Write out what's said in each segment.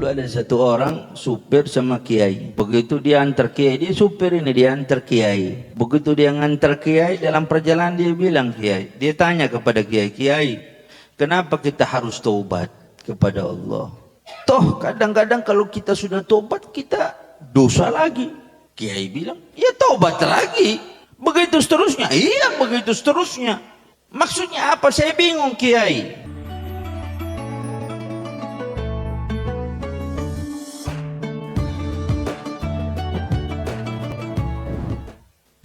Dulu ada satu orang supir sama kiai. Begitu dia antar kiai, dia supir ini dia antar kiai. Begitu dia ngantar kiai, dalam perjalanan dia bilang kiai, dia tanya kepada kiai, kiai, kenapa kita harus taubat kepada Allah? Toh kadang-kadang kalau kita sudah taubat kita dosa lagi. Kiai bilang, ya taubat lagi. Begitu seterusnya. Iya, begitu seterusnya. Maksudnya apa? Saya bingung kiai.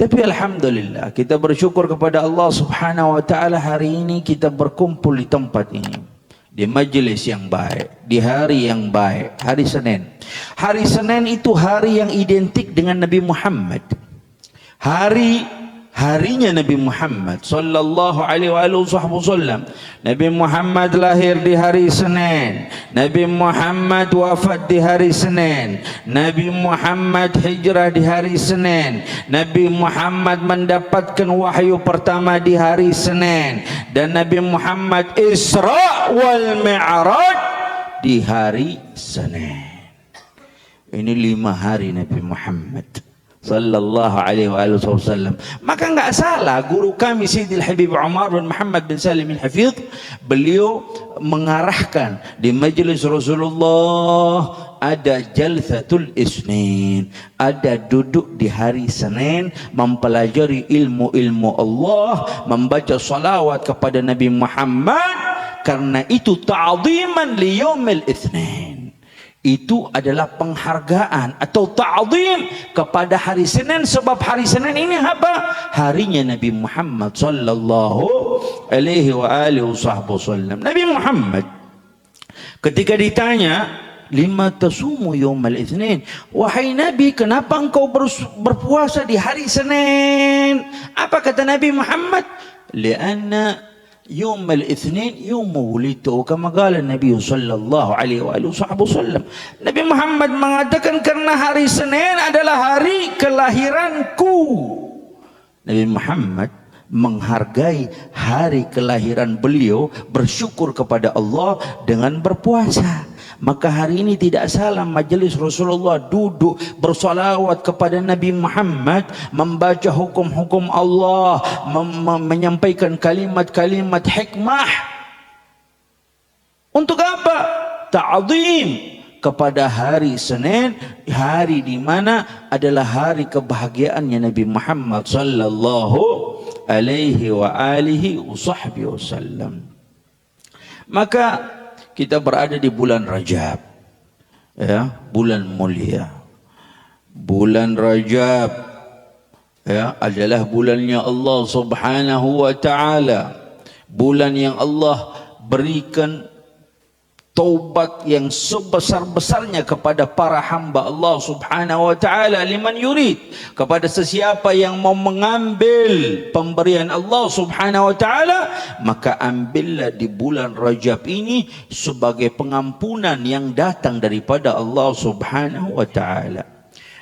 Tapi alhamdulillah kita bersyukur kepada Allah Subhanahu wa taala, hari ini kita berkumpul di tempat ini, di majelis yang baik, di hari yang baik, hari Senin. Hari Senin itu hari yang identik dengan Nabi Muhammad. Harinya Nabi Muhammad sallallahu alaihi wasallam. Nabi Muhammad lahir di hari Senin. Nabi Muhammad wafat di hari Senin. Nabi Muhammad hijrah di hari Senin. Nabi Muhammad mendapatkan wahyu pertama di hari Senin. Dan Nabi Muhammad Isra wal Mi'raj di hari Senin. Ini 5 hari Nabi Muhammad sallallahu alaihi wasallam. Maka enggak salah guru kami Sayyidil Habib Umar bin Muhammad bin Salim al-Hafidh, beliau mengarahkan di majelis Rasulullah ada jalsatul isnin, ada duduk di hari Senin mempelajari ilmu-ilmu Allah, membaca salawat kepada Nabi Muhammad, karena itu ta'ziman li yaumil itsnin. Itu adalah penghargaan atau ta'zim kepada hari Senin, sebab hari Senin ini apa? Harinya Nabi Muhammad sallallahu alaihi wasallam. Nabi Muhammad ketika ditanya, lima tasumu yaumal itsnin, wahai Nabi, kenapa engkau berpuasa di hari Senin? Apa kata Nabi Muhammad? Lianna يوم الاثنين يوم ولدت, كما قال النبي صلى الله عليه وسلم. Nabi Muhammad mengatakan karena hari Senin adalah hari kelahiranku. Nabi Muhammad menghargai hari kelahiran beliau, bersyukur kepada Allah dengan berpuasa. Maka hari ini tidak salah majelis Rasulullah duduk bersalawat kepada Nabi Muhammad, membaca hukum-hukum Allah, menyampaikan kalimat-kalimat hikmah. Untuk apa? Ta'zim kepada hari Senin, hari di mana adalah hari kebahagiaannya Nabi Muhammad sallallahu alaihi wa alihi wasallam. Maka kita berada di bulan Rajab, ya, bulan mulia. Bulan Rajab, ya, adalah bulannya Allah Subhanahu wa taala. Bulan yang Allah berikan taubat yang sebesar-besarnya kepada para hamba Allah Subhanahu wa taala, liman yurid, kepada sesiapa yang mau mengambil pemberian Allah Subhanahu wa taala, maka ambillah di bulan Rajab ini sebagai pengampunan yang datang daripada Allah Subhanahu wa taala.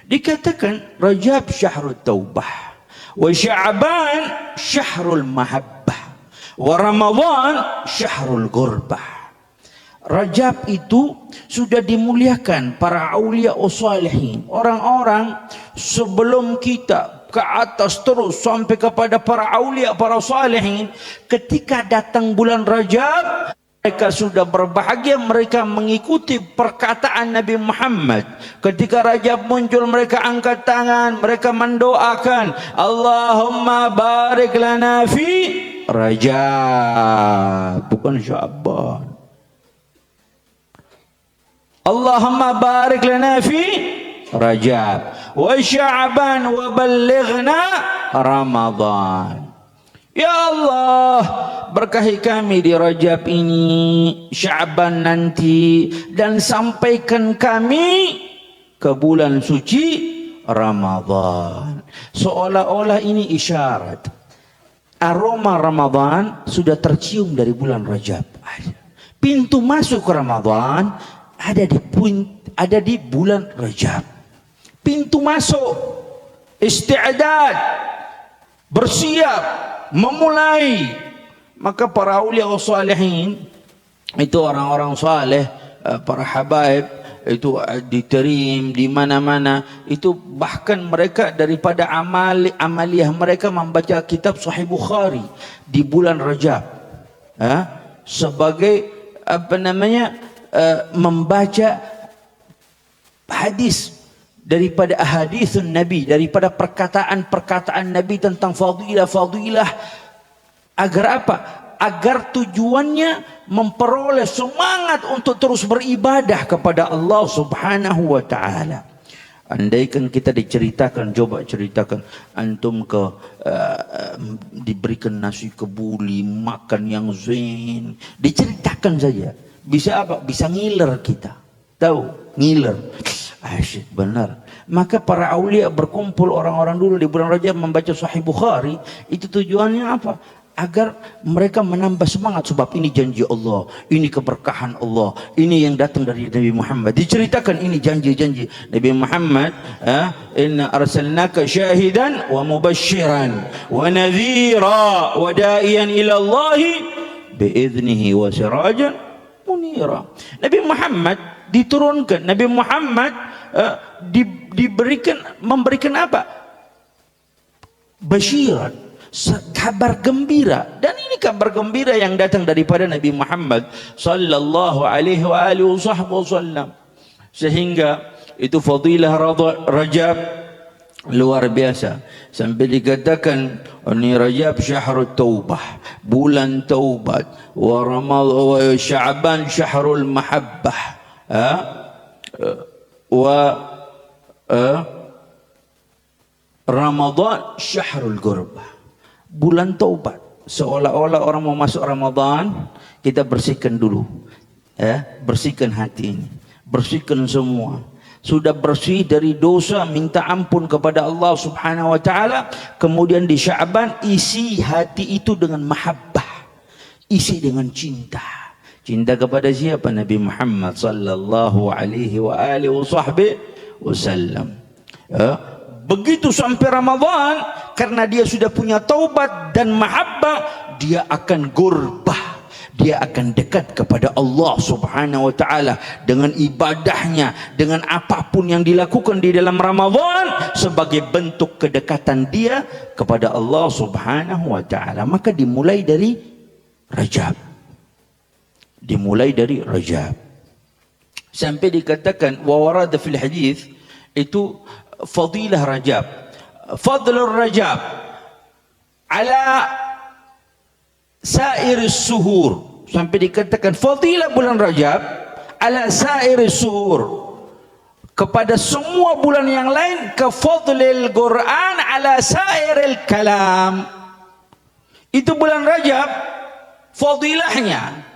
Dikatakan Rajab syahrul taubah, wa Sya'ban syahrul mahabbah, wa Ramadan syahrul gurbah. Rajab itu sudah dimuliakan para aulia salihin, orang-orang sebelum kita ke atas terus sampai kepada para aulia, para salihin. Ketika datang bulan Rajab, mereka sudah berbahagia, mereka mengikuti perkataan Nabi Muhammad. Ketika Rajab muncul, mereka angkat tangan, mereka mendoakan, Allahumma barik lana fi Rajab, bukan Sya'ban. Allahumma barik lana fi Rajab wa Sya'ban wa ballighna Ramadan. Ya Allah, berkahi kami di Rajab ini, Sya'ban nanti, dan sampaikan kami ke bulan suci Ramadan. Seolah-olah ini isyarat aroma Ramadan sudah tercium dari bulan Rajab. Pintu masuk ke Ramadan ada di bulan Rajab. Pintu masuk, isti'dad, bersiap, memulai. Maka para aulia salihin itu orang-orang saleh, para habaib itu diterim di mana-mana. Itu bahkan mereka daripada amaliyah mereka membaca kitab Sahih Bukhari di bulan Rajab, sebagai membaca hadis daripada ahaditsun Nabi, daripada perkataan-perkataan Nabi tentang fadilah. Agar apa? Agar tujuannya memperoleh semangat untuk terus beribadah kepada Allah Subhanahu wa taala. Andaikan kita diceritakan, coba ceritakan antum diberikan nasi kebuli, makan yang zain, diceritakan saja. Bisa apa? Bisa ngiler kita. Tahu? Ngiler. Asyik benar. Maka para aulia berkumpul orang-orang dulu di bulan Rajab membaca Sahih Bukhari. Itu tujuannya apa? Agar mereka menambah semangat, sebab ini janji Allah, ini keberkahan Allah, ini yang datang dari Nabi Muhammad. Diceritakan ini janji-janji Nabi Muhammad, inna arsalnaka syahidan wa mubashiran wa nadhira wa da'iyan ila Allah biiznihi wa sirajan munira. Nabi Muhammad diturunkan, Nabi Muhammad memberikan apa? Basyiran, kabar gembira. Dan ini kabar gembira yang datang daripada Nabi Muhammad sallallahu alaihi wasallam. Sehingga itu fadilah Rajab luar biasa, sampai dikatakan ini Rajab syahrul taubah, bulan taubat, wa Ramadhan wa Sya'ban syahrul mahabbah, Ramadhan syahrul gurbah, bulan taubat. Seolah-olah orang mau masuk Ramadan, kita bersihkan dulu, bersihkan hati ini, bersihkan semua. Sudah bersih dari dosa, minta ampun kepada Allah Subhanahu wa taala. Kemudian di Sya'ban isi hati itu dengan mahabbah, isi dengan cinta. Cinta kepada siapa? Nabi Muhammad sallallahu alaihi wasallam. Begitu sampai Ramadan, karena dia sudah punya taubat dan mahabbah, dia akan gurbah, dia akan dekat kepada Allah Subhanahu wa taala dengan ibadahnya, dengan apapun yang dilakukan di dalam Ramadan sebagai bentuk kedekatan dia kepada Allah Subhanahu wa taala. Maka dimulai dari Rajab. Dimulai dari Rajab. Sampai dikatakan wa warada fil hadis, itu fadilah Rajab, fadlur Rajab ala sairis suhur. Sampai dikatakan fadilah bulan Rajab ala sairis suhur, kepada semua bulan yang lain, ka fadlil Quran ala sairil kalam. Itu bulan Rajab fadilahnya.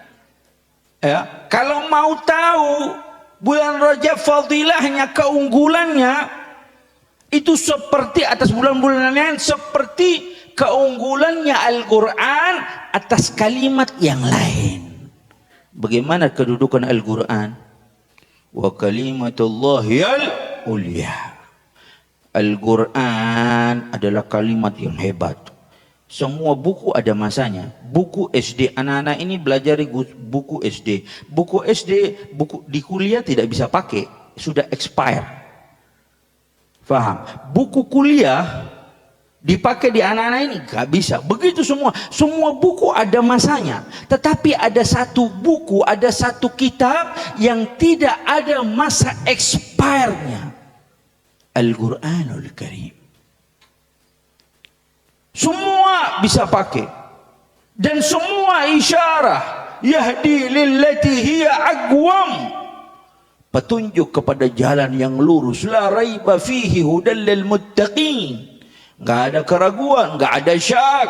Kalau mau tahu bulan Rajab fadilahnya, keunggulannya, itu seperti atas bulan-bulan lain, seperti keunggulannya Al-Quran atas kalimat yang lain. Bagaimana kedudukan Al-Quran? Wa kalimatullahi al-ulya. Al-Quran adalah kalimat yang hebat. Semua buku ada masanya. Buku SD, anak-anak ini belajar buku SD. Buku SD, buku di kuliah tidak bisa pakai, sudah expire. Faham? Buku kuliah dipakai di anak-anak ini gak bisa. Begitu semua buku ada masanya. Tetapi ada satu buku, ada satu kitab yang tidak ada masa expire-nya. Al-Quranul Karim. Semua bisa pakai. Dan semua isyarah yahdi lillati hiya aqwam, petunjuk kepada jalan yang lurus. La raiba fihi hudal lil muttaqin. Enggak ada keraguan, enggak ada syak.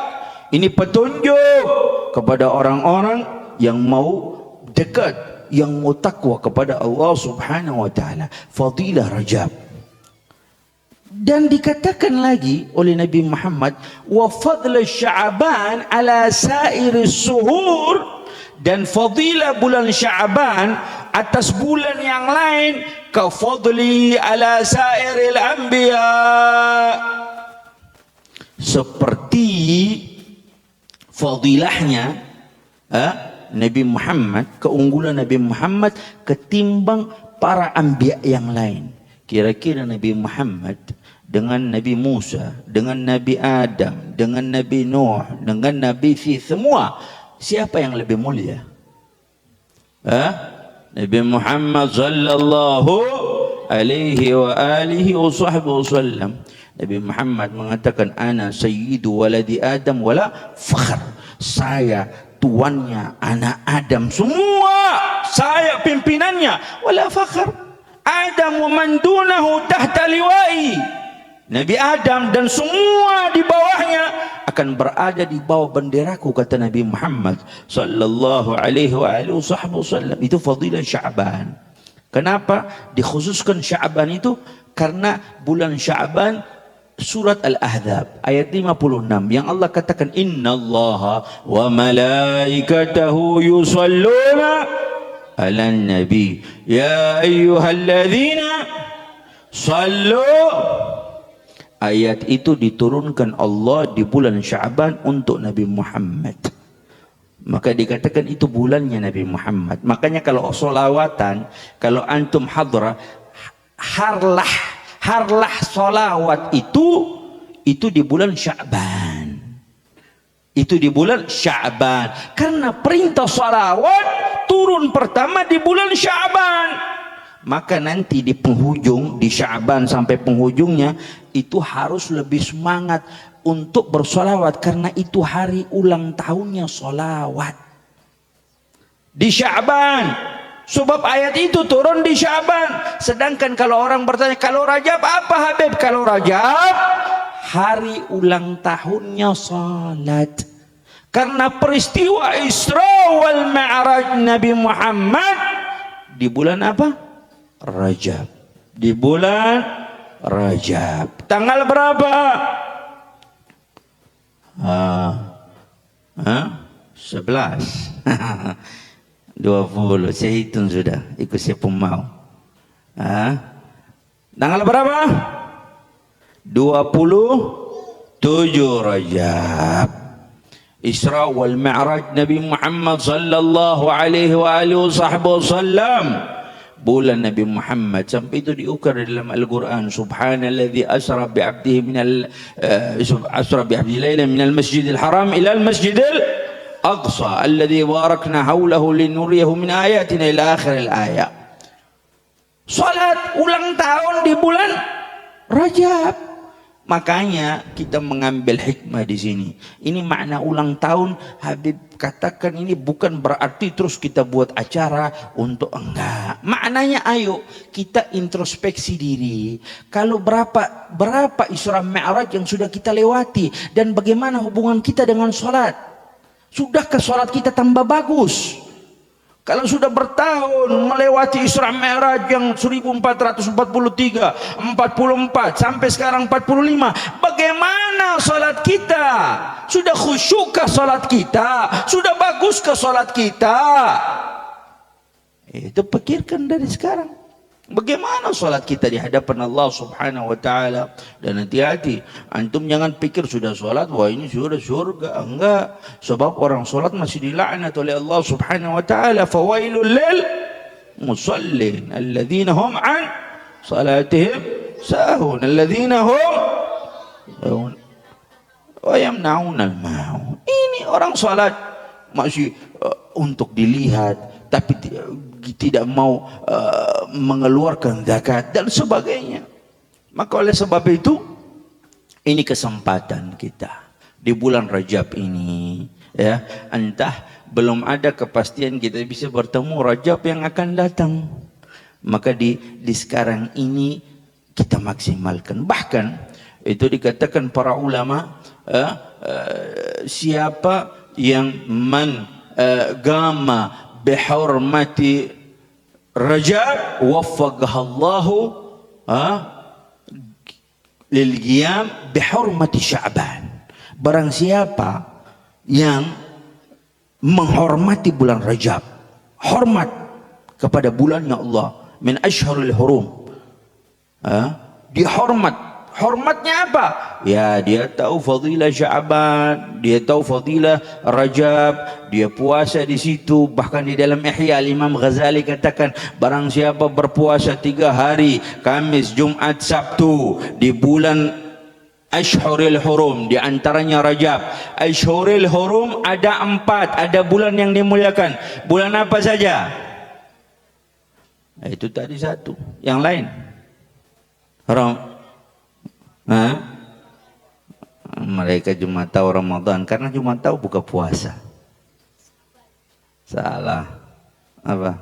Ini petunjuk kepada orang-orang yang mau dekat, yang mau takwa kepada Allah Subhanahu wa taala. Fadilah Rajab. Dan dikatakan lagi oleh Nabi Muhammad, wa fadl Sya'ban ala sairis suhur, dan fadilah bulan Sya'ban atas bulan yang lain, ka fadli ala sairil anbiya, seperti fadilahnya Nabi Muhammad, keunggulan Nabi Muhammad ketimbang para anbiya yang lain. Kira-kira Nabi Muhammad dengan Nabi Musa, dengan Nabi Adam, dengan Nabi Nuh, dengan Nabi semua, siapa yang lebih mulia? Nabi Muhammad sallallahu alaihi wa alihi wasallam. Nabi Muhammad mengatakan, ana sayyidu waladi Adam wala fakhr. Saya tuannya anak Adam semua, saya pimpinannya, wala fakhr. Adam wa man dunahu tahta liwa'i. Nabi Adam dan semua di bawahnya akan berada di bawah benderaku, kata Nabi Muhammad sallallahu alaihi wa alihi wasallam. Itu fadilah Sya'ban. Kenapa dikhususkan Sya'ban itu? Karena bulan Sya'ban, surat Al-Ahzab ayat 56 yang Allah katakan, innallaha wa malaikatahu yusalluna 'alan nabi ya ayyuhalladzina sallu. Ayat itu diturunkan Allah di bulan Sya'ban untuk Nabi Muhammad. Maka dikatakan itu bulannya Nabi Muhammad. Makanya kalau solawatan, kalau antum hadrah, harlah solawat itu di bulan Sya'ban. Itu di bulan Sya'ban. Karena perintah solawat turun pertama di bulan Sya'ban. Maka nanti di penghujung, di Sya'ban sampai penghujungnya, itu harus lebih semangat untuk bersolawat. Karena itu hari ulang tahunnya solawat. Di Sya'ban. Sebab ayat itu turun di Sya'ban. Sedangkan kalau orang bertanya, kalau Rajab apa Habib? Kalau Rajab, hari ulang tahunnya salat. Karena peristiwa Isra wal Mi'raj Nabi Muhammad di bulan apa? Rajab. Di bulan Rajab. Tanggal berapa? 11. 20. Saya hitung sudah. Ikut saya pun mau. Tanggal berapa? 27 Rajab. Isra wal Mi'raj Nabi Muhammad sallallahu alaihi wa alihi wasallam. Bulan Nabi Muhammad, sampai itu diukar dalam Al-Quran. Subhanalladzi asra bi'abdihi asra bi'abdihi laylan minal masjidil haram ilal masjidil aqsa alladzi barakna hawlahu linuriyahu min ayatina ila akhiril ayat. Salat ulang tahun di bulan Rajab. Makanya kita mengambil hikmah di sini. Ini makna ulang tahun. Habib katakan ini bukan berarti terus kita buat acara untuk, enggak. Maknanya ayo kita introspeksi diri. Kalau berapa Isra Mi'raj yang sudah kita lewati, dan bagaimana hubungan kita dengan sholat? Sudahkah sholat kita tambah bagus? Kalau sudah bertahun melewati Isra Mi'raj yang 1443, 44 sampai sekarang 45, bagaimana salat kita? Sudah khusyukkah salat kita? Sudah baguskah salat kita? Itu pikirkan dari sekarang. Bagaimana salat kita di hadapan Allah Subhanahu wa taala? Dan hati-hati, antum jangan pikir sudah salat wah ini sudah surga. Enggak, sebab orang salat masih dilaknat oleh Allah Subhanahu wa taala. Fawailul lil musallin alladzina hum an salatihim sahun alladzina hum wa yamnaun al-ma'un. Ini orang salat masih untuk dilihat, tapi tidak mau mengeluarkan zakat dan sebagainya. Maka oleh sebab itu, ini kesempatan kita di bulan Rajab ini, ya. Entah belum ada kepastian kita bisa bertemu Rajab yang akan datang. Maka di sekarang ini kita maksimalkan. Bahkan itu dikatakan para ulama, siapa yang gama bihurmati Rajab waffaqahallahu lil qiyam bihurmati Sya'ban. Barang siapa yang menghormati bulan Rajab, hormat kepada bulannya Allah, min asyharul hurum, dihormat Hormatnya apa? Ya, dia tahu fadilah Sya'ban, dia tahu fadilah Rajab, dia puasa di situ. Bahkan di dalam Ihya Imam Ghazali katakan, barang siapa berpuasa 3 hari, Kamis, Jumat, Sabtu di bulan Ashhuril Hurum, di antaranya Rajab. Ashhuril Hurum ada 4, ada bulan yang dimuliakan. Bulan apa saja? Itu tadi satu. Yang lain? Mereka cuma tahu Ramadan karena cuma tahu buka puasa. Salah. Apa?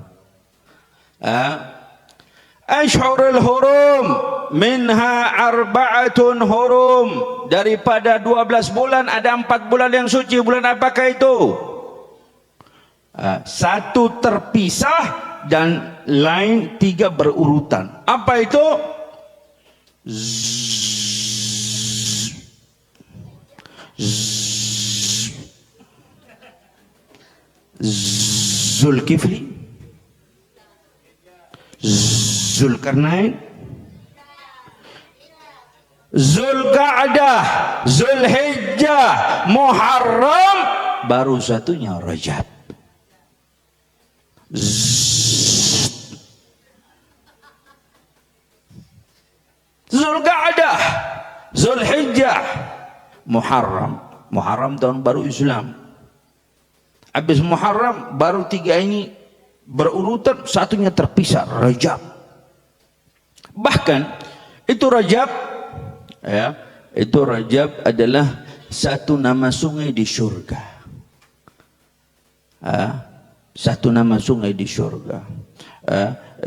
Ashhurul Hurum minha arba'atun hurum, daripada 12 bulan ada 4 bulan yang suci. Bulan apakah itu? Satu terpisah dan lain 3 berurutan. Apa itu? Zulkifli, Zulkarnain, Zulqa'dah, Zulhijjah, Muharram, baru satunya Rajab. Zulqa'dah, Zulhijjah, Muharram. Muharram tahun baru Islam. Habis Muharram baru 3 ini berurutan, satunya terpisah, Rajab. Bahkan itu Rajab, ya, itu Rajab adalah satu nama sungai di surga. Satu nama sungai di surga.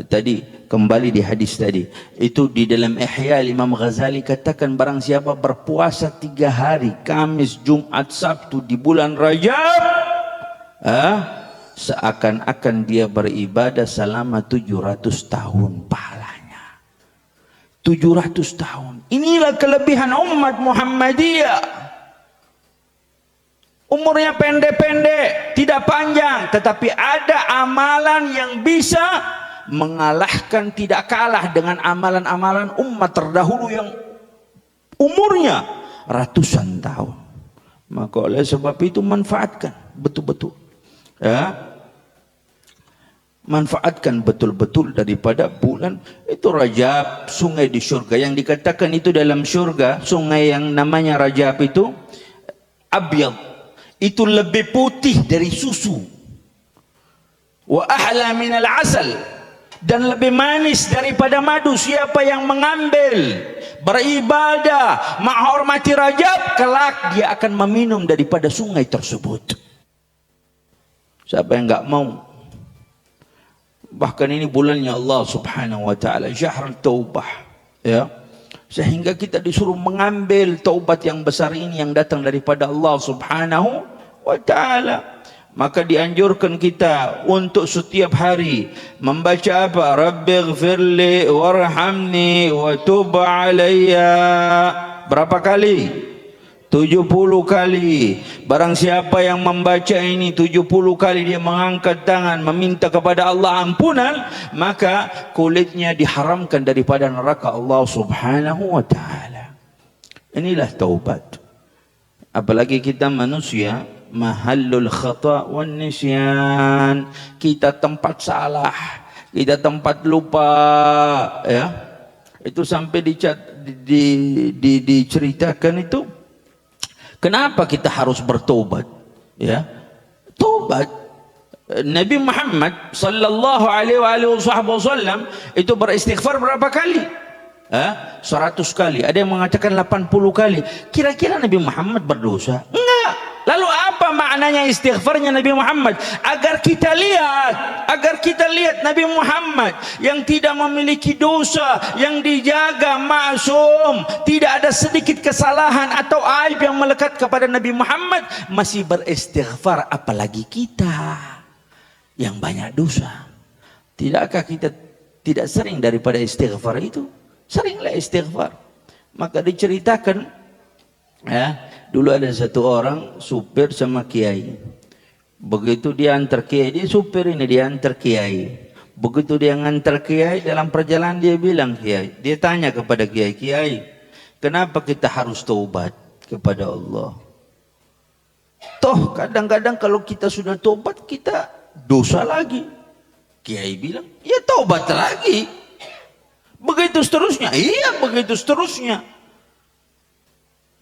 Tadi kembali di hadis tadi, itu di dalam Ihya Imam Ghazali katakan, barang siapa berpuasa 3 hari, Kamis, Jumat, Sabtu di bulan Rajab, seakan-akan dia beribadah selama 700 tahun pahalanya. 700 tahun. Inilah kelebihan umat Muhammadiyah. Umurnya pendek-pendek, tidak panjang, tetapi ada amalan yang bisa mengalahkan, tidak kalah dengan amalan-amalan umat terdahulu yang umurnya ratusan tahun. Maka oleh sebab itu manfaatkan betul-betul, ya, manfaatkan betul-betul daripada bulan itu Rajab, sungai di surga. Yang dikatakan itu dalam surga, sungai yang namanya Rajab itu abyad, itu lebih putih dari susu, wa ahla minal asal, dan lebih manis daripada madu. Siapa yang mengambil, beribadah, menghormati Rajab, kelak dia akan meminum daripada sungai tersebut. Siapa yang enggak mau? Bahkan ini bulannya Allah Subhanahu wa taala, syahrul taubah, ya. Sehingga kita disuruh mengambil taubat yang besar ini yang datang daripada Allah Subhanahu wa taala. Maka dianjurkan kita untuk setiap hari membaca apa? Rabbighfirli warhamni wa tub alayya. Berapa kali? 70 kali. Barang siapa yang membaca ini 70 kali, dia mengangkat tangan meminta kepada Allah ampunan, maka kulitnya diharamkan daripada neraka Allah Subhanahu wa taala. Inilah taubat. Apalagi kita manusia, mahallul khata' wan nisyan. Kita tempat salah, kita tempat lupa, ya. Itu sampai diceritakan itu, kenapa kita harus bertobat, ya? Tobat. Nabi Muhammad sallallahu alaihi wasallam itu beristighfar berapa kali? 100 kali. Ada yang mengatakan 80 kali. Kira-kira Nabi Muhammad berdosa? Enggak. Lalu apa maknanya istighfarnya Nabi Muhammad? Agar kita lihat Nabi Muhammad yang tidak memiliki dosa, yang dijaga maksum, tidak ada sedikit kesalahan atau aib yang melekat kepada Nabi Muhammad, masih beristighfar. Apalagi kita yang banyak dosa. Tidakkah kita tidak sering daripada istighfar itu? Seringlah istighfar. Maka diceritakan, ya, dulu ada satu orang supir sama kiai. Begitu dia antar kiai, dia supir ini, dia antar kiai. Begitu dia ngantar kiai, dalam perjalanan dia bilang, kiai, dia tanya kepada kiai, kiai, Kenapa kita harus taubat kepada Allah? Toh kadang-kadang kalau kita sudah taubat, kita dosa lagi. Kiai bilang, ya taubat lagi. Begitu seterusnya. Iya, begitu seterusnya.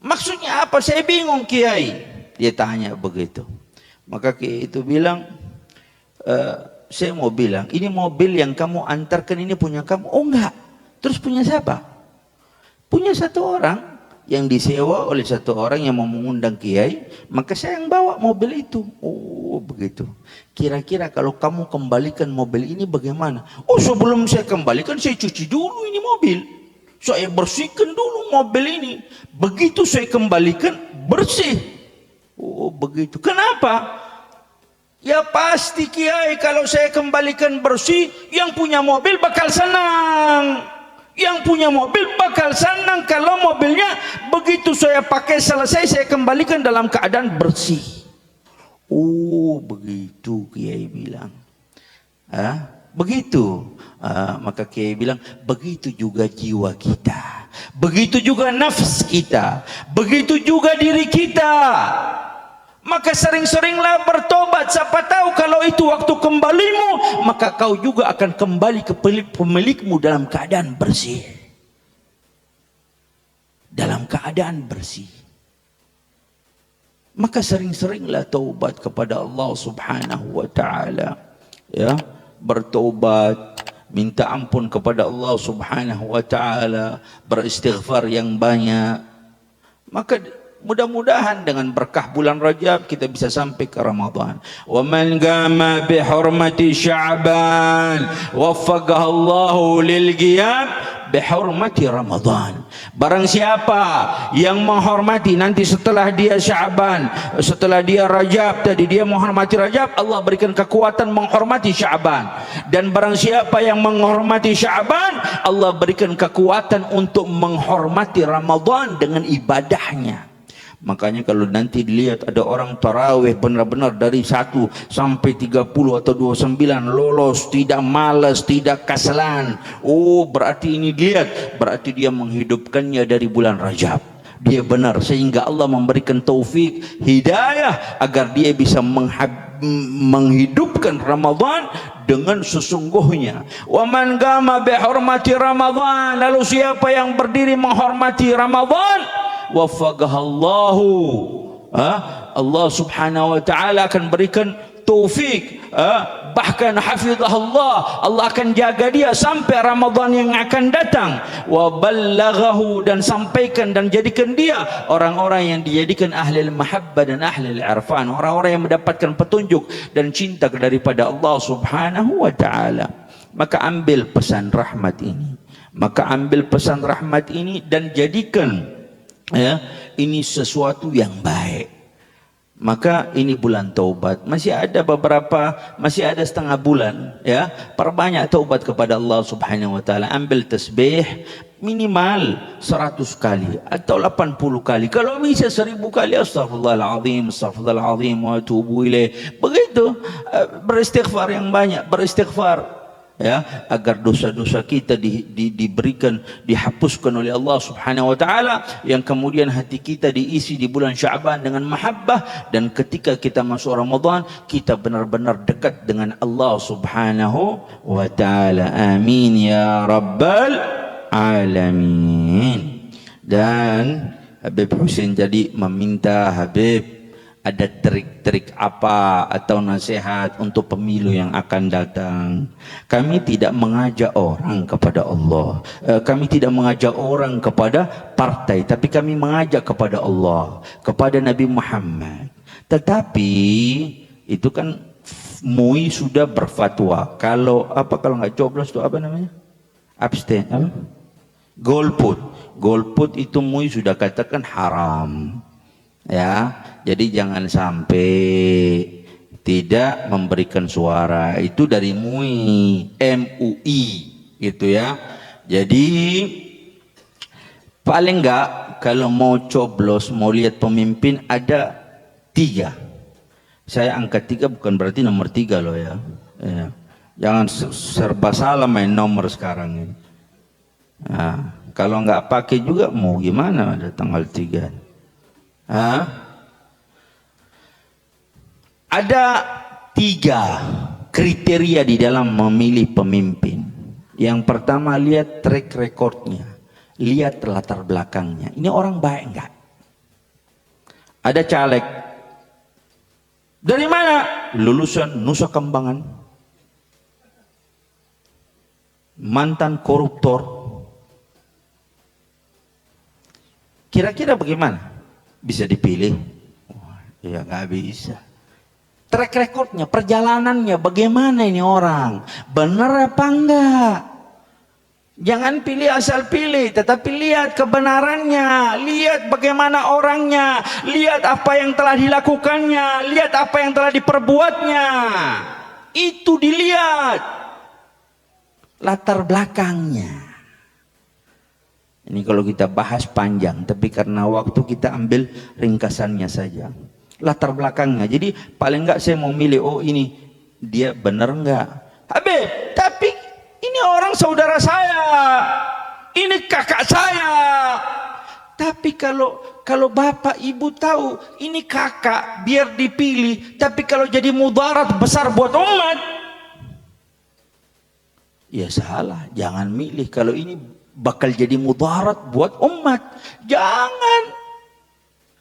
Maksudnya apa? Saya bingung, Kiai. Dia tanya begitu. Maka Kiai itu bilang, saya mau bilang, ini mobil yang kamu antarkan ini punya kamu? Oh enggak. Terus punya siapa? Punya satu orang yang disewa oleh satu orang yang mau mengundang Kiai, maka saya yang bawa mobil itu. Oh begitu. Kira-kira kalau kamu kembalikan mobil ini bagaimana? Oh sebelum saya kembalikan, saya cuci dulu ini mobil. Saya bersihkan dulu mobil ini. Begitu saya kembalikan, bersih. Oh begitu. Kenapa? Ya pasti Kiai, kalau saya kembalikan bersih, yang punya mobil bakal senang. Yang punya mobil bakal senang kalau mobilnya begitu saya pakai selesai, saya kembalikan dalam keadaan bersih. Oh begitu Kiai bilang. Begitu. Maka Kiai bilang, begitu juga jiwa kita, begitu juga nafs kita, begitu juga diri kita. Maka sering-seringlah bertobat. Siapa tahu kalau itu waktu kembalimu, maka kau juga akan kembali ke pemilikmu dalam keadaan bersih. Dalam keadaan bersih. Maka sering-seringlah taubat kepada Allah Subhanahu wa ta'ala. Ya, bertobat, minta ampun kepada Allah Subhanahu wa ta'ala, beristighfar yang banyak. Maka mudah-mudahan dengan berkah bulan Rajab kita bisa sampai ke Ramadan. Wa man qama bi hurmati Sya'ban waffaqahu Allahu lil qiyam bi hurmati Ramadan. Barang siapa yang menghormati nanti setelah dia Sya'ban, setelah dia Rajab, tadi dia menghormati Rajab, Allah berikan kekuatan menghormati Sya'ban. Dan barang siapa yang menghormati Sya'ban, Allah berikan kekuatan untuk menghormati Ramadan dengan ibadahnya. Makanya kalau nanti dilihat ada orang tarawih benar-benar dari 1 sampai 30 atau 29 lolos, tidak malas, tidak kasalan. Oh berarti ini dilihat, berarti dia menghidupkannya dari bulan Rajab. Dia benar, sehingga Allah memberikan taufik, hidayah agar dia bisa menghidupkan Ramadan dengan sesungguhnya. Wa man qama bi hurmati Ramadan, lalu siapa yang berdiri menghormati Ramadan, waffaqahallahu, Allah Subhanahu wa ta'ala akan berikan taufik, bahkan hafizahullah, Allah akan jaga dia sampai Ramadan yang akan datang. Wa ballaghahu, dan sampaikan dan jadikan dia orang-orang yang dijadikan ahli al-mahabbah dan ahli al-irfan, orang-orang yang mendapatkan petunjuk dan cinta daripada Allah Subhanahu wa ta'ala. Maka ambil pesan rahmat ini, dan jadikan ini sesuatu yang baik. Maka ini bulan taubat, masih ada setengah bulan, ya. Perbanyak taubat kepada Allah Subhanahu wa ta'ala. Ambil tasbih minimal 100 kali atau 80 kali, kalau bisa 1000 kali. Astaghfirullahaladzim, astaghfirullahaladzim wa atubu ilaih. Begitu, beristighfar yang banyak, beristighfar, ya, agar dosa-dosa kita diberikan, dihapuskan oleh Allah Subhanahu wa ta'ala, yang kemudian hati kita diisi di bulan Sya'ban dengan mahabbah, dan ketika kita masuk Ramadan kita benar-benar dekat dengan Allah Subhanahu wa ta'ala. Amin ya rabbal alamin. Dan Habib Husin jadi meminta, Habib, ada trik-trik apa atau nasihat untuk pemilu yang akan datang? Kami tidak mengajak orang kepada Allah, kami tidak mengajak orang kepada partai, tapi kami mengajak kepada Allah, kepada Nabi Muhammad. Tetapi itu kan MUI sudah berfatwa, kalau nggak coblos itu apa namanya? Abstain, apa? Golput itu MUI sudah katakan haram. Ya, jadi jangan sampai tidak memberikan suara. Itu dari MUI gitu ya. Jadi paling enggak kalau mau coblos, mau lihat pemimpin, ada 3. Saya angkat 3 bukan berarti nomor 3 loh ya. Jangan serba salah main nomor sekarang ini. Nah, kalau nggak pakai juga mau gimana ada tanggal 3? Ada 3 kriteria di dalam memilih pemimpin. Yang pertama, lihat track recordnya, lihat latar belakangnya. Ini orang baik enggak? Ada caleg dari mana? Lulusan Nusa Kambangan, mantan koruptor. Kira-kira bagaimana bisa dipilih? Ya nggak bisa. Track recordnya, perjalanannya, bagaimana ini orang, benar apa enggak? Jangan pilih asal pilih, tetapi lihat kebenarannya, lihat bagaimana orangnya, lihat apa yang telah dilakukannya, lihat apa yang telah diperbuatnya. Itu dilihat latar belakangnya. Ini kalau kita bahas panjang, tapi karena waktu kita ambil ringkasannya saja. Latar belakangnya. Jadi paling enggak saya mau milih, oh ini dia benar enggak? Habib, tapi ini orang saudara saya, ini kakak saya. Tapi kalau bapak ibu tahu ini kakak biar dipilih, tapi kalau jadi mudarat besar buat umat, ya salah. Jangan milih kalau ini bakal jadi mudarat buat umat. Jangan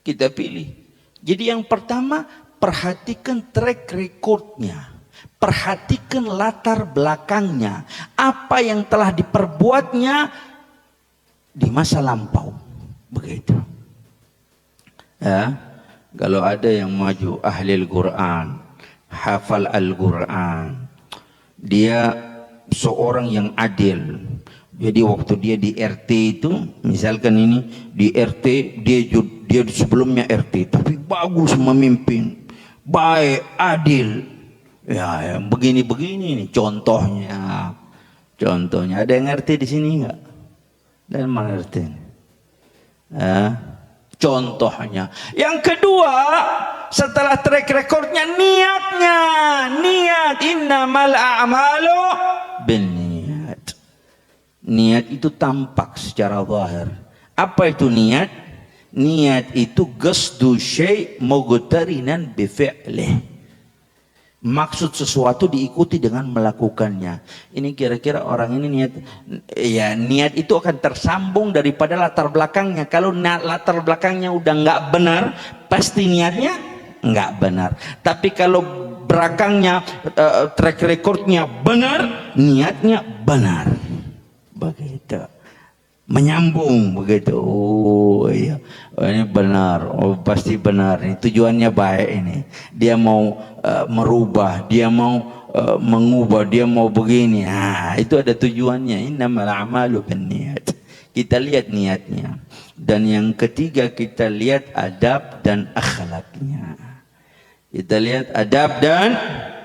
kita pilih. Jadi yang pertama, perhatikan track recordnya, perhatikan latar belakangnya, apa yang telah diperbuatnya di masa lampau. Begitu. Ya, kalau ada yang maju ahli Al-Quran, hafal Al-Quran, dia seorang yang adil. Jadi waktu dia di RT itu, misalkan ini di RT, dia sebelumnya RT, tapi bagus memimpin, baik, adil. Ya, yang begini-begini nih contohnya. Contohnya, ada yang ngerti di sini enggak? Dan mengerti. Contohnya. Yang kedua, setelah track recordnya, niatnya. Niat, innamal a'malu binniyat. Niat itu tampak secara zahir. Apa itu niat? Niat itu qasdu syai' muqtarinan bi fi'lih. Maksud sesuatu diikuti dengan melakukannya. Ini kira-kira orang ini niat, ya niat itu akan tersambung daripada latar belakangnya. Kalau latar belakangnya udah nggak benar, pasti niatnya nggak benar. Tapi kalau belakangnya track recordnya benar, niatnya benar. Begitu, menyambung begitu. Oh iya, oh, ini benar, oh pasti benar, ini tujuannya baik, ini dia mau merubah, dia mau mengubah, dia mau begini. Nah, itu ada tujuannya. Innamal a'malu binniyat. Kita lihat niatnya. Dan yang ketiga, kita lihat adab dan akhlaknya. Kita lihat adab dan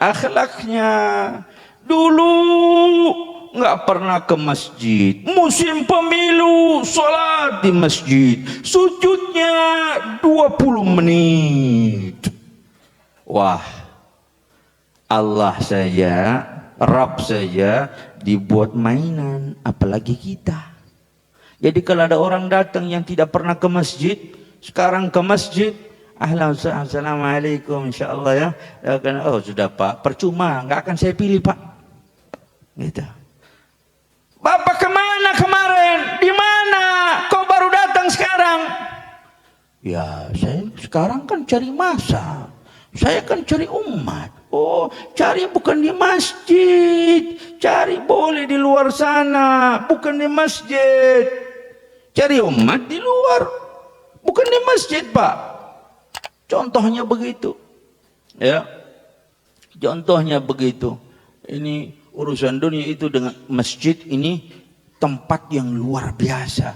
akhlaknya. Dulu nggak pernah ke masjid, musim pemilu sholat di masjid, sujudnya 20 menit. Wah, Allah saja, Rabb saja dibuat mainan, apalagi kita. Jadi kalau ada orang datang yang tidak pernah ke masjid, sekarang ke masjid, ahlan assalamualaikum insyaallah ya. Oh sudah Pak, percuma, nggak akan saya pilih Pak. Gitu. Bapak kemana kemarin? Di mana? Kok baru datang sekarang? Ya, saya sekarang kan cari masa. Saya kan cari umat. Oh, cari bukan di masjid. Cari boleh di luar sana, bukan di masjid. Cari umat di luar, bukan di masjid, Pak. Contohnya begitu. Ya. Contohnya begitu. Ini urusan dunia itu dengan masjid ini tempat yang luar biasa.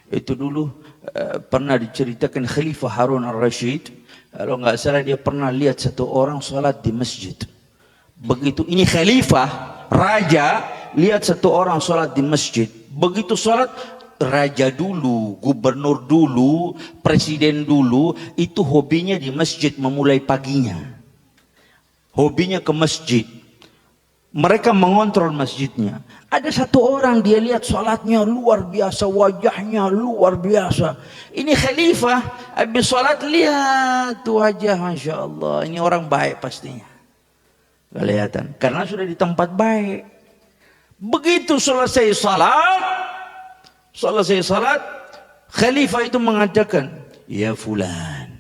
Itu dulu pernah diceritakan Khalifah Harun al-Rashid, kalau nggak salah dia pernah lihat satu orang sholat di masjid. Begitu ini Khalifah, raja, lihat satu orang sholat di masjid. Begitu sholat, raja dulu, gubernur dulu, presiden dulu, itu hobinya di masjid memulai paginya. Hobinya ke masjid. Mereka mengontrol masjidnya. Ada satu orang dia lihat salatnya luar biasa, wajahnya luar biasa. Ini khalifah, habis salat lihat wajah, masya Allah, ini orang baik pastinya. Kelihatan, karena sudah di tempat baik. Begitu selesai salat, khalifah itu mengatakan, ya fulan,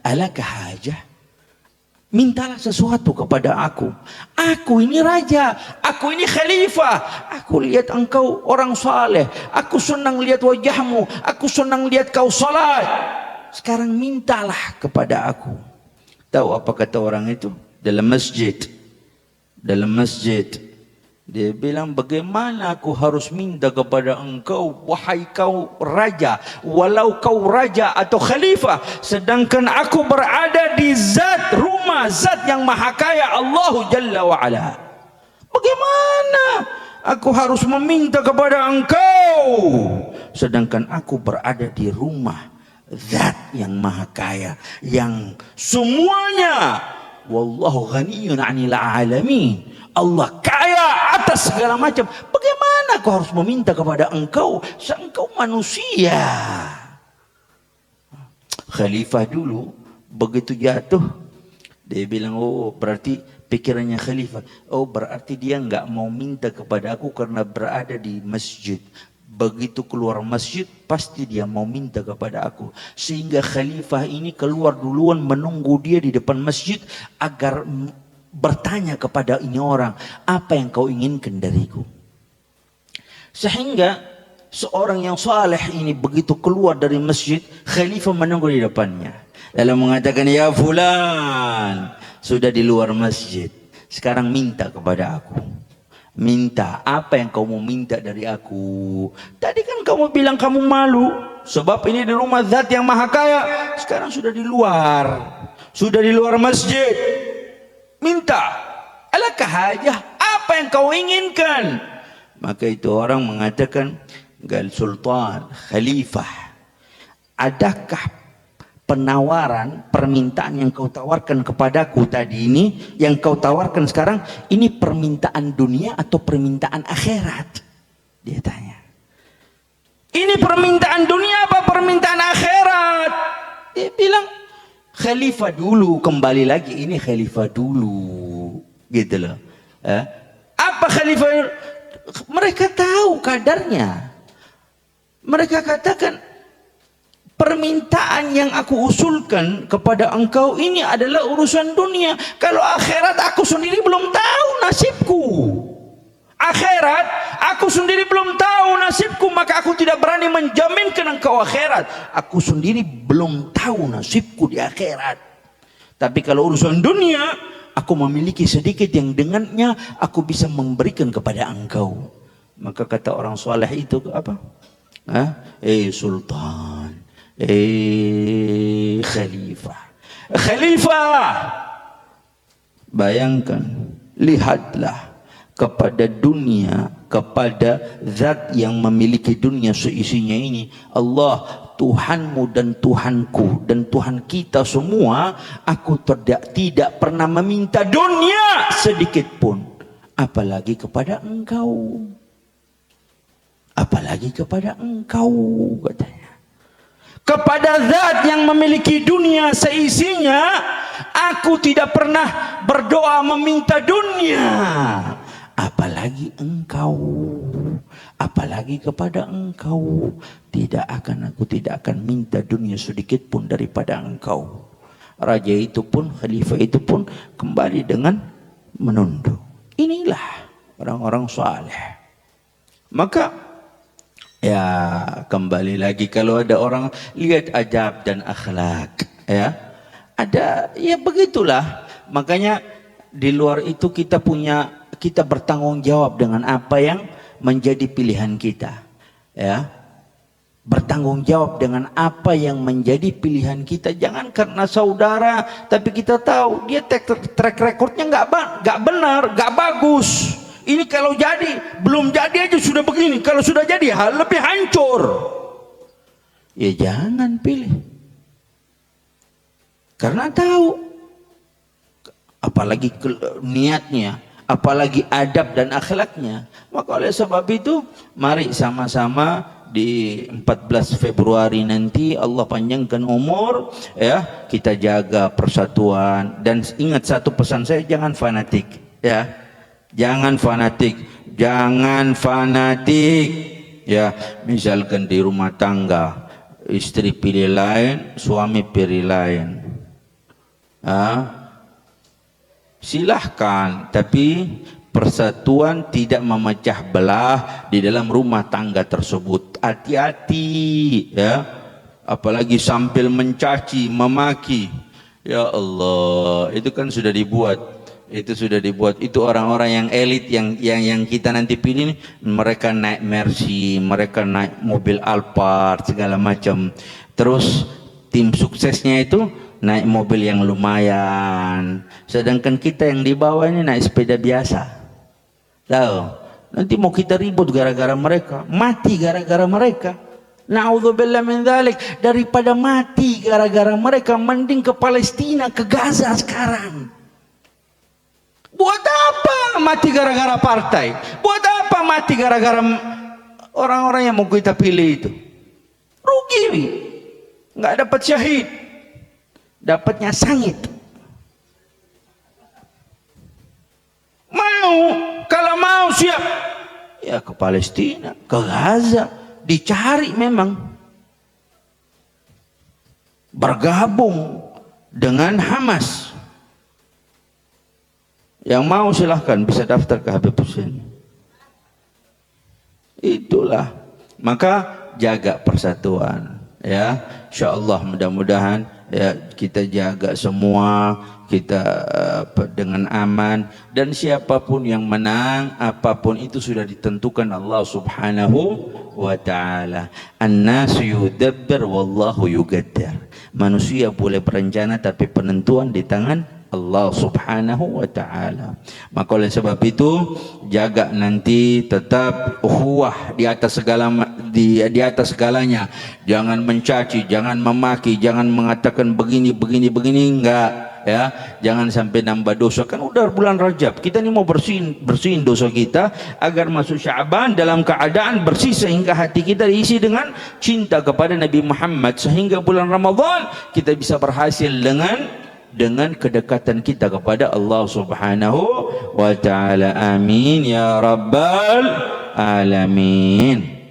alaka hajah? Mintalah sesuatu kepada aku. Aku ini raja, aku ini khalifah. Aku lihat engkau orang saleh. Aku senang lihat wajahmu. Aku senang lihat kau salat. Sekarang mintalah kepada aku. Tahu apa kata orang itu? Dalam masjid. Dia bilang, bagaimana aku harus minta kepada engkau, wahai kau raja, walau kau raja atau khalifah, sedangkan aku berada di rumah zat yang maha kaya, Allahu Jalla wa'ala. Bagaimana aku harus meminta kepada engkau, sedangkan aku berada di rumah zat yang maha kaya, yang semuanya, wallahu ghaniyun 'anil 'alamin. Allah kaya atas segala macam. Bagaimana kau harus meminta kepada engkau, engkau manusia? Khalifah dulu begitu jatuh, dia bilang, oh berarti pikirannya khalifah, oh berarti dia nggak mau minta kepada aku karena berada di masjid. Begitu keluar masjid pasti dia mau minta kepada aku, sehingga khalifah ini keluar duluan menunggu dia di depan masjid agar bertanya kepada ini orang, apa yang kau inginkan dariku? Sehingga seorang yang saleh ini begitu keluar dari masjid, khalifah menunggu di depannya, lalu mengatakan, ya fulan, sudah di luar masjid, sekarang minta kepada aku. Minta apa yang kau mau minta dari aku? Tadi kan kamu bilang kamu malu sebab ini di rumah zat yang maha kaya. Sekarang sudah di luar masjid. Minta, alaka hajah, apa yang kau inginkan? Maka itu orang mengatakan, gal sultan, khalifah, adakah penawaran, permintaan yang kau tawarkan kepadaku tadi ini, yang kau tawarkan sekarang, ini permintaan dunia atau permintaan akhirat? Dia tanya. Ini permintaan dunia apa permintaan akhirat? Dia bilang, khalifah dulu, kembali lagi, ini khalifah dulu, gitu loh. Apa khalifah? Mereka tahu kadarnya. Mereka katakan, permintaan yang aku usulkan kepada engkau ini adalah urusan dunia. Kalau akhirat aku sendiri belum tahu nasibku. Akhirat aku sendiri belum tahu nasibku, maka aku tidak berani menjaminkan engkau akhirat. Aku sendiri belum tahu nasibku di akhirat. Tapi kalau urusan dunia, aku memiliki sedikit yang dengannya aku bisa memberikan kepada engkau. Maka kata orang soleh itu apa? Sultan, khalifah. Khalifah, bayangkan, lihatlah kepada dunia, kepada zat yang memiliki dunia seisinya ini, Allah Tuhanmu dan Tuhanku dan Tuhan kita semua. Aku tidak pernah meminta dunia sedikit pun, apalagi kepada engkau, katanya. Kepada zat yang memiliki dunia seisinya, aku tidak pernah berdoa meminta dunia, apalagi engkau, apalagi kepada engkau. Aku tidak akan minta dunia sedikit pun daripada engkau. Raja itu pun, khalifah itu pun kembali dengan menunduk. Inilah orang-orang saleh. Maka ya kembali lagi, kalau ada orang lihat adab dan akhlak, ya ada, ya begitulah. Makanya di luar itu kita bertanggung jawab dengan apa yang menjadi pilihan kita, ya. Bertanggung jawab dengan apa yang menjadi pilihan kita. Jangan karena saudara tapi kita tahu dia track recordnya nggak benar, nggak bagus. Ini kalau jadi, belum jadi aja sudah begini, kalau sudah jadi hal lebih hancur. Ya jangan pilih, karena tahu apalagi niatnya, apalagi adab dan akhlaknya. Maka oleh sebab itu, mari sama-sama di 14 Februari nanti Allah panjangkan umur, ya, kita jaga persatuan. Dan ingat satu pesan saya, jangan fanatik, ya. Jangan fanatik, jangan fanatik. Ya, misalkan di rumah tangga, istri pilih lain, suami pilih lain. Silahkan, tapi persatuan tidak memecah belah di dalam rumah tangga tersebut. Hati-hati, ya. Apalagi sambil mencaci, memaki. Ya Allah, itu kan sudah dibuat. Itu sudah dibuat. Itu orang-orang yang elit yang kita nanti pilih, mereka naik Mercy, mereka naik mobil Alphard segala macam. Terus tim suksesnya itu naik mobil yang lumayan, sedangkan kita yang di bawah ini naik sepeda biasa. Tahu? Nanti mau kita ribut gara-gara mereka, mati gara-gara mereka. Na'udzubillah min dzalik. Daripada mati gara-gara mereka, mending ke Palestina, ke Gaza sekarang. Buat apa mati gara-gara partai? Buat apa mati gara-gara orang-orang yang mau kita pilih itu? Rugi, nggak dapat syahid, dapatnya sangit. Mau, kalau mau siap, ya ke Palestina, ke Gaza, dicari memang, bergabung dengan Hamas. Yang mau silahkan, bisa daftar ke Habib Hussein. Itulah, maka jaga persatuan, ya. Insyaallah, mudah-mudahan ya kita jaga semua, kita dengan aman, dan siapapun yang menang, apapun itu sudah ditentukan Allah Subhanahu wa ta'ala. An-nasu yudabbir wallahu yugaddar. Manusia boleh berencana, tapi penentuan di tangan Allah Subhanahu wa ta'ala. Maka oleh sebab itu, jaga nanti tetap ukhuwah di atas segala, di atas segalanya. Jangan mencaci, jangan memaki, jangan mengatakan begini enggak, ya. Jangan sampai nambah dosa. Kan udah bulan Rajab, kita ini mau bersihin dosa kita agar masuk Sya'ban dalam keadaan bersih, sehingga hati kita diisi dengan cinta kepada Nabi Muhammad, sehingga bulan Ramadan kita bisa berhasil dengan kedekatan kita kepada Allah Subhanahu wa ta'ala. Amin ya rabbal alamin.